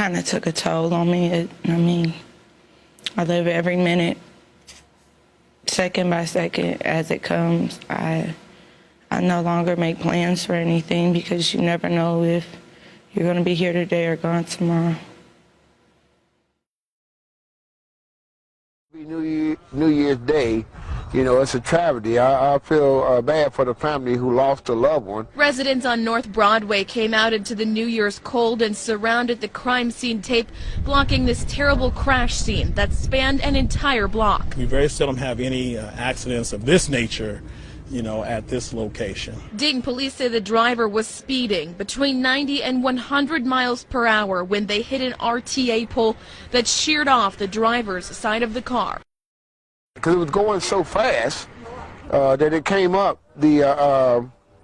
kind of took a toll on me. I live every minute, second by second as it comes. I no longer make plans for anything because you never know if you're going to be here today or gone tomorrow. New Year's Day, you know, it's a tragedy. I feel bad for the family who lost a loved one. Residents on North Broadway came out into the New Year's cold and surrounded the crime scene tape, blocking this terrible crash scene that spanned an entire block. We very seldom have any accidents of this nature, you know, at this location. Dayton police say the driver was speeding between 90 and 100 miles per hour when they hit an RTA pole that sheared off the driver's side of the car. Because it was going so fast that it came up the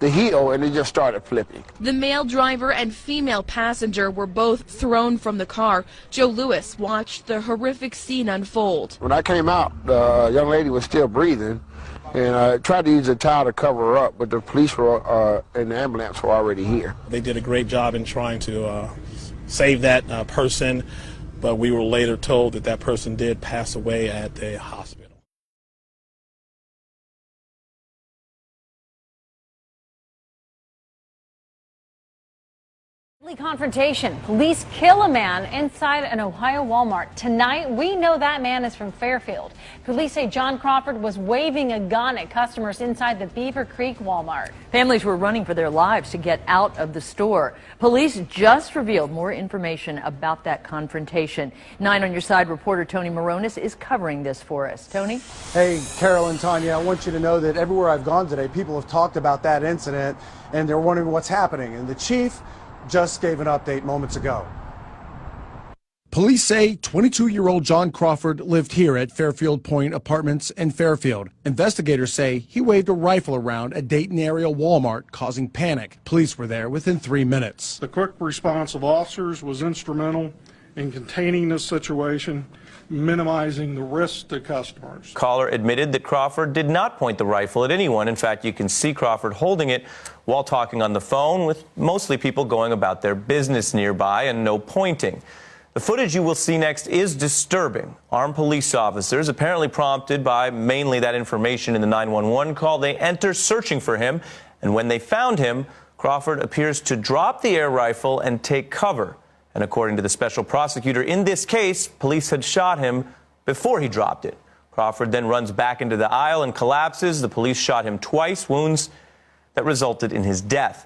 hill and it just started flipping. The male driver and female passenger were both thrown from the car. Joe Lewis watched the horrific scene unfold. When I came out, the young lady was still breathing, and I tried to use a towel to cover her up, but the police were and the ambulance were already here. They did a great job in trying to save that person, but we were later told that that person did pass away at the hospital. Confrontation. Police kill a man inside an Ohio Walmart. Tonight, we know that man is from Fairfield. Police say John Crawford was waving a gun at customers inside the Beaver Creek Walmart. Families were running for their lives to get out of the store. Police just revealed more information about that confrontation. 9 on Your Side reporter Tony Moronis is covering this for us. Tony? Hey, Carol and Tanya, I want you to know that everywhere I've gone today, people have talked about that incident, and they're wondering what's happening. And the chief just gave an update moments ago. Police say 22-year-old John Crawford lived here at Fairfield Point Apartments in Fairfield. Investigators say he waved a rifle around a Dayton area Walmart, causing panic. Police were there within 3 minutes. The quick response of officers was instrumental in containing this situation, minimizing the risk to customers. Caller admitted that Crawford did not point the rifle at anyone. In fact, you can see Crawford holding it while talking on the phone with mostly people going about their business nearby and no pointing. The footage you will see next is disturbing. Armed police officers, apparently prompted by mainly that information in the 911 call, they enter searching for him, and when they found him, Crawford appears to drop the air rifle and take cover. And according to the special prosecutor in this case, police had shot him before he dropped it. Crawford then runs back into the aisle and collapses. The police shot him twice, wounds that resulted in his death.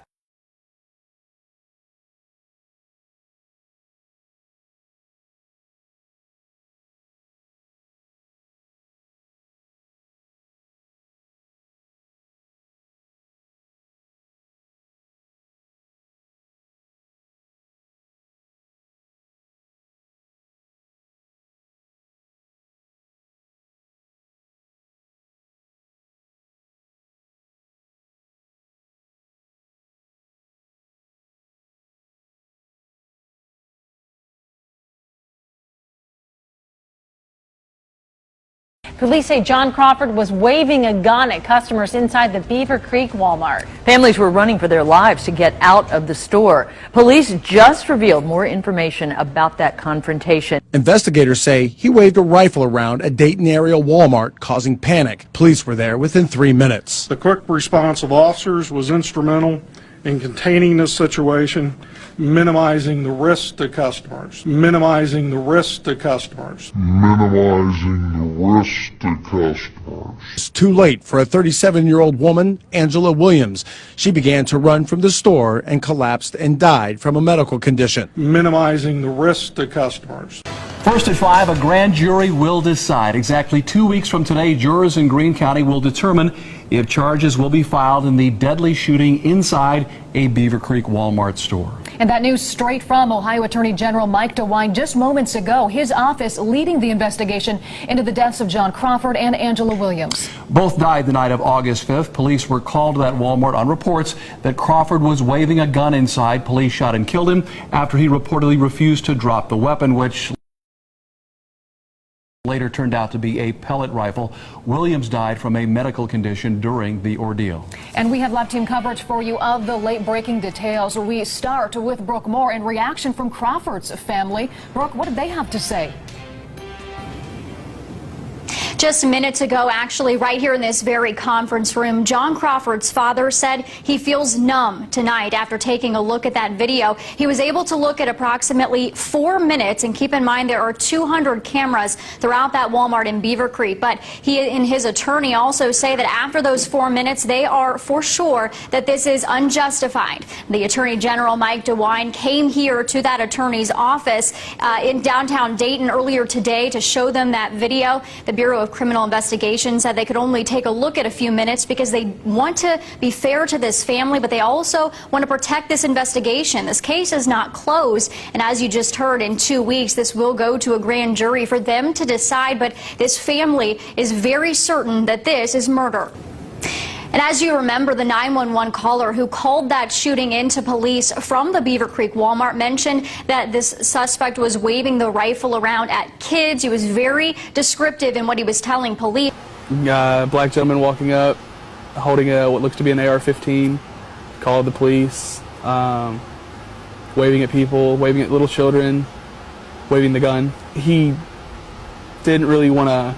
Police say John Crawford was waving a gun at customers inside the Beaver Creek Walmart. Families were running for their lives to get out of the store. Police just revealed more information about that confrontation. Investigators say he waved a rifle around a Dayton area Walmart, causing panic. Police were there within 3 minutes. The quick response of officers was instrumental in containing this situation, minimizing the risk to customers. Minimizing the risk to customers. Minimizing the risk to customers. It's too late for a 37-year-old woman, Angela Williams. She began to run from the store and collapsed and died from a medical condition. Minimizing the risk to customers. First at 5, a grand jury will decide. Exactly 2 weeks from today, jurors in Greene County will determine if charges will be filed in the deadly shooting inside a Beaver Creek Walmart store. And that news straight from Ohio Attorney General Mike DeWine just moments ago. His office leading the investigation into the deaths of John Crawford and Angela Williams. Both died the night of August 5th. Police were called to that Walmart on reports that Crawford was waving a gun inside. Police shot and killed him after he reportedly refused to drop the weapon, which Later turned out to be a pellet rifle. Williams died from a medical condition during the ordeal. And we have live team coverage for you of the late breaking details. We start with Brooke Moore in reaction from Crawford's family. Brooke, what did they have to say? Just minutes ago, actually, right here in this very conference room, John Crawford's father said he feels numb tonight after taking a look at that video. He was able to look at approximately 4 minutes, and keep in mind there are 200 cameras throughout that Walmart in Beaver Creek. But he and his attorney also say that after those 4 minutes, they are for sure that this is unjustified. The Attorney General, Mike DeWine, came here to that attorney's office in downtown Dayton earlier today to show them that video. The Bureau of Criminal Investigation said they could only take a look at a few minutes because they want to be fair to this family, but they also want to protect this investigation. This case is not closed, and as you just heard, in 2 weeks this will go to a grand jury for them to decide, but this family is very certain that this is murder. And as you remember, the 911 caller who called that shooting into police from the Beaver Creek Walmart mentioned that this suspect was waving the rifle around at kids. He was very descriptive in what he was telling police. Black gentleman walking up, holding what looks to be an AR-15, called the police, waving at people, waving at little children, waving the gun. He didn't really want to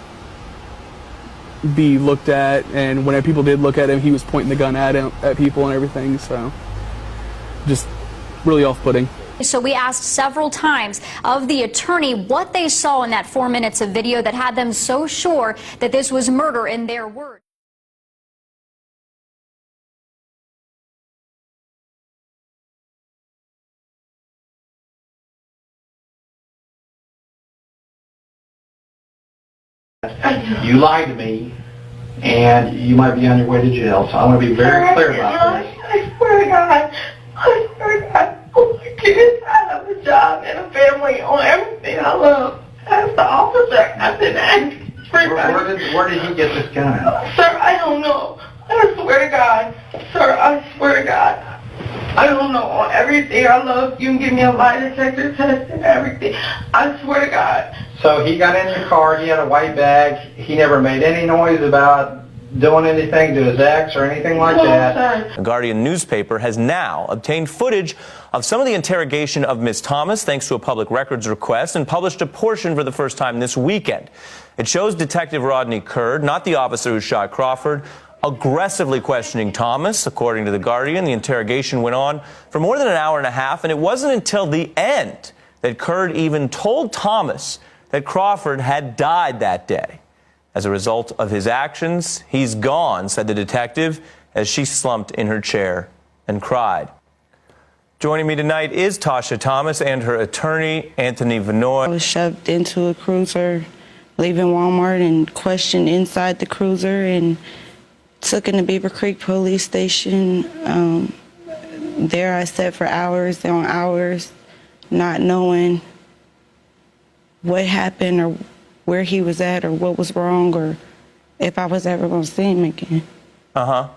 be looked at, and when people did look at him, he was pointing the gun at people and everything, so just really off-putting. So we asked several times of the attorney what they saw in that 4 minutes of video that had them so sure that this was murder in their words. You lied to me, and you might be on your way to jail, so I want to be very clear about this. I swear to God, I swear to God, oh my goodness, I have a job and a family on everything I love. As the officer, I've been asking Where did he get this gun? Sir, I don't know. I swear to God, sir, I swear to God. I don't know, on everything I love, you can give me a lie detector test and everything. I swear to God. So he got in your car, he had a white bag, he never made any noise about doing anything to his ex or anything like that. The Guardian newspaper has now obtained footage of some of the interrogation of Ms. Thomas thanks to a public records request, and published a portion for the first time this weekend. It shows Detective Rodney Curd, not the officer who shot Crawford, aggressively questioning Thomas. According to The Guardian, the interrogation went on for more than an hour and a half, and it wasn't until the end that Curd even told Thomas that Crawford had died that day. As a result of his actions, he's gone, said the detective, as she slumped in her chair and cried. Joining me tonight is Tasha Thomas and her attorney, Anthony Vinoy. I was shoved into a cruiser, leaving Walmart, and questioned inside the cruiser, and took in the Beaver Creek police station. There I sat for hours on hours, not knowing what happened or where he was at or what was wrong or if I was ever going to see him again. Uh-huh.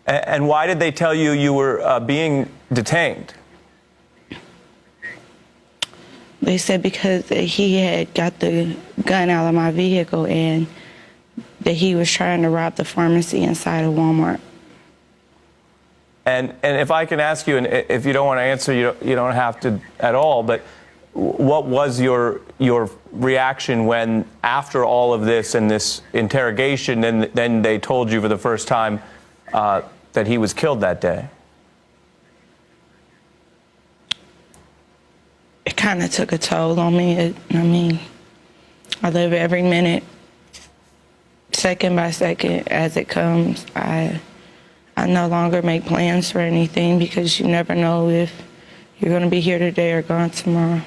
And why did they tell you you were being detained? They said because he had got the gun out of my vehicle and that he was trying to rob the pharmacy inside of Walmart. And if I can ask you, and if you don't want to answer, you don't have to at all, but what was your reaction when, after all of this and this interrogation, then they told you for the first time that he was killed that day? It kind of took a toll on me. I live every minute, second by second, as it comes. I no longer make plans for anything because you never know if you're going to be here today or gone tomorrow.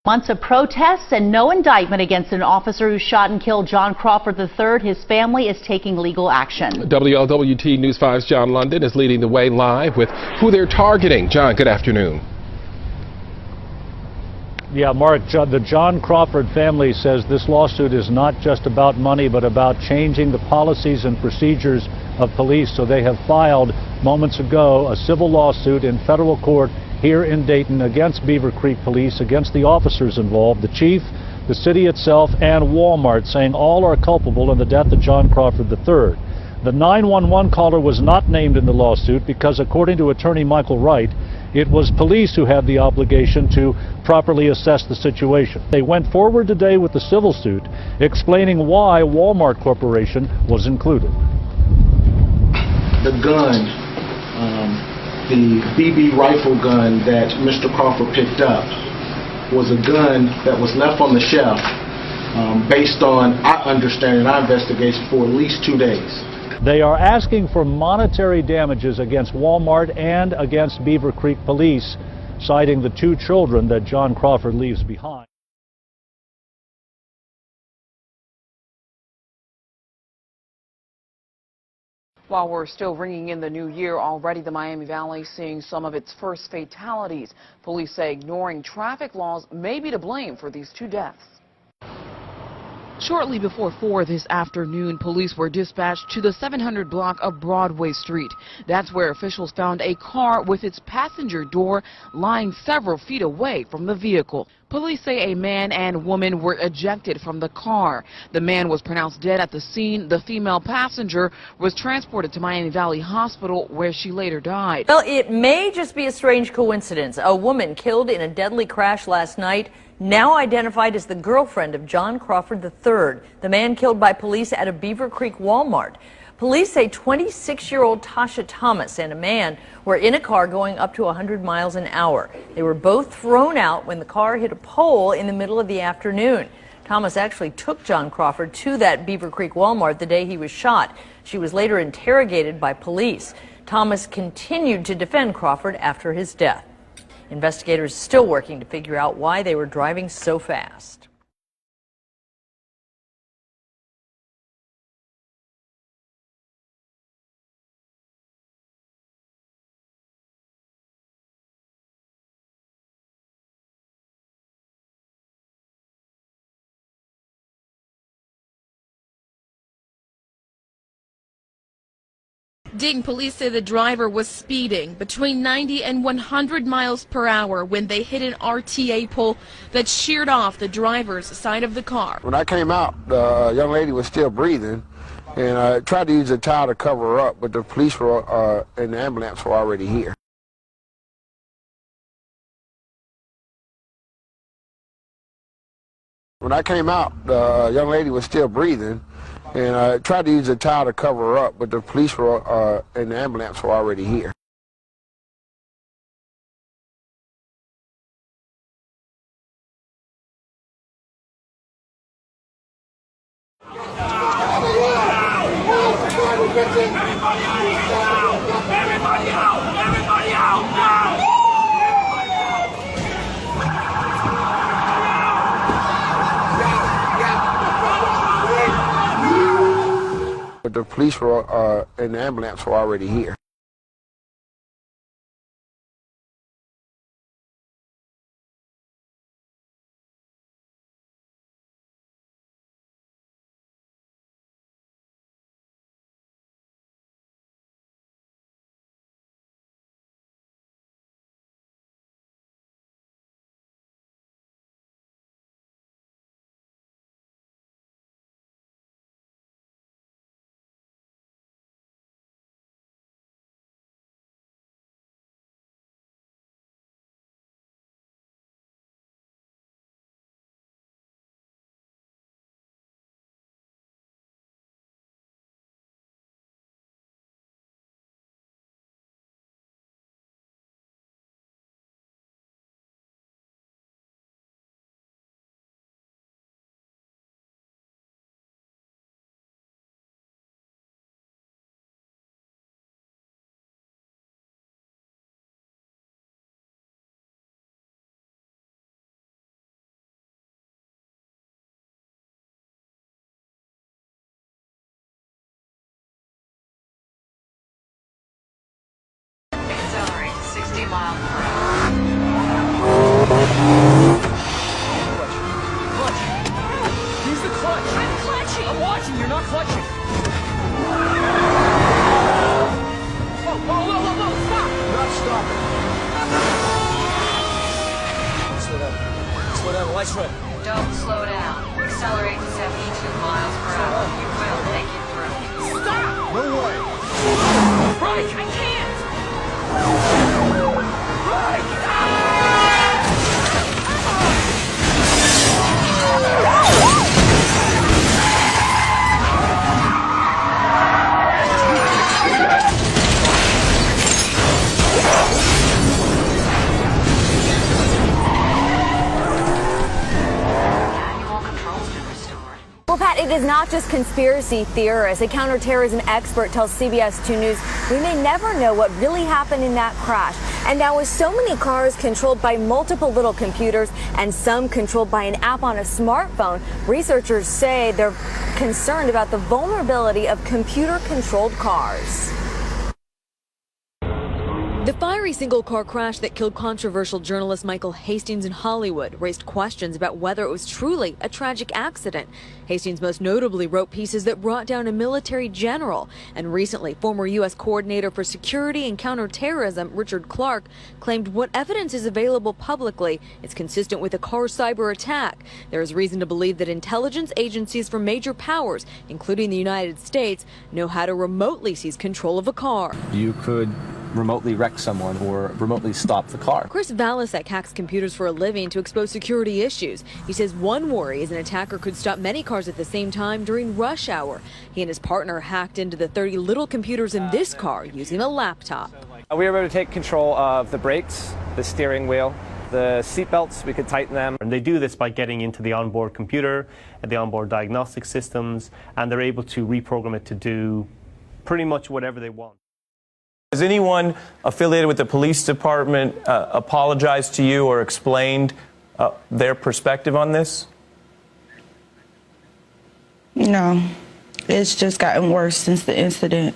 Months of protests and no indictment against an officer who shot and killed John Crawford III. His family is taking legal action. WLWT News 5's John London is leading the way live with who they're targeting. John, good afternoon. Yeah, Mark, the John Crawford family says this lawsuit is not just about money, but about changing the policies and procedures of police. So they have filed moments ago a civil lawsuit in federal court here in Dayton against Beaver Creek Police, against the officers involved, the chief, the city itself, and Walmart, saying all are culpable in the death of John Crawford III. The 911 caller was not named in the lawsuit because, according to attorney Michael Wright, it was police who had the obligation to properly assess the situation. They went forward today with the civil suit, explaining why Walmart Corporation was included. The gun, the BB rifle gun that Mr. Crawford picked up, was a gun that was left on the shelf based on our understanding, our investigation, for at least 2 days. They are asking for monetary damages against Walmart and against Beaver Creek Police, citing the 2 children that John Crawford leaves behind. While we're still ringing in the new year, already the Miami Valley seeing some of its first fatalities. Police say ignoring traffic laws may be to blame for these 2 deaths. Shortly before 4 this afternoon, police were dispatched to the 700 block of Broadway Street. That's where officials found a car with its passenger door lying several feet away from the vehicle. Police say a man and woman were ejected from the car. The man was pronounced dead at the scene. The female passenger was transported to Miami Valley Hospital, where she later died. Well, it may just be a strange coincidence. A woman killed in a deadly crash last night, now identified as the girlfriend of John Crawford III, the man killed by police at a Beaver Creek Walmart. Police say 26-year-old Tasha Thomas and a man were in a car going up to 100 miles an hour. They were both thrown out when the car hit a pole in the middle of the afternoon. Thomas actually took John Crawford to that Beaver Creek Walmart the day he was shot. She was later interrogated by police. Thomas continued to defend Crawford after his death. Investigators still working to figure out why they were driving so fast. Dayton police say the driver was speeding between 90 and 100 miles per hour when they hit an RTA pole that sheared off the driver's side of the car. When I came out, the young lady was still breathing, and I tried to use a towel to cover her up, but the police were and the ambulance were already here. When I came out, the young lady was still breathing, and I tried to use a towel to cover her up, but the police were and the ambulance were already here. Everybody out! Everybody out! Now! But the police were and the ambulance were already here. slow down. The light's red. Don't slow down. Accelerate to 72 miles per hour. You will make it through. Stop! No way. Right, I can't! Right! Well, Pat, it is not just conspiracy theorists. A counterterrorism expert tells CBS 2 News we may never know what really happened in that crash. And now with so many cars controlled by multiple little computers and some controlled by an app on a smartphone, researchers say they're concerned about the vulnerability of computer-controlled cars. The fiery single-car crash that killed controversial journalist Michael Hastings in Hollywood raised questions about whether it was truly a tragic accident. Hastings most notably wrote pieces that brought down a military general. And recently, former U.S. Coordinator for Security and Counterterrorism Richard Clark claimed what evidence is available publicly is consistent with a car cyber attack. There is reason to believe that intelligence agencies from major powers, including the United States, know how to remotely seize control of a car. You could remotely wreck someone or remotely stop the car. Chris Valasek hacks computers for a living to expose security issues. He says one worry is an attacker could stop many cars at the same time during rush hour. He and his partner hacked into the 30 little computers in this car using a laptop. We were able to take control of the brakes, the steering wheel, the seat belts. We could tighten them. And they do this by getting into the onboard computer and the onboard diagnostic systems, and they're able to reprogram it to do pretty much whatever they want. Has anyone affiliated with the police department apologized to you or explained their perspective on this? No, it's just gotten worse since the incident.